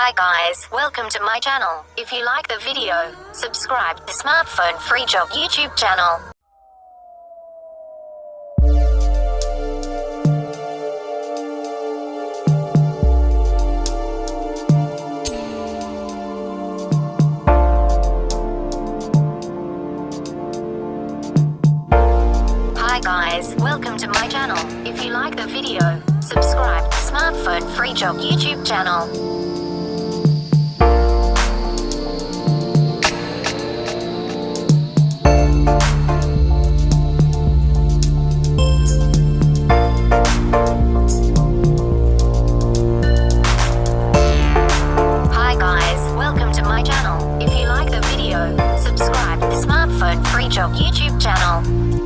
Hi guys, welcome to my channel. If you like the video, subscribe to Smartphone Freejob YouTube channel. Hi guys, welcome to my channel. If you like the video, subscribe to Smartphone Freejob YouTube channel. Hi guys, welcome to my channel. If you like the video, subscribe to Smartphone Freejob YouTube channel.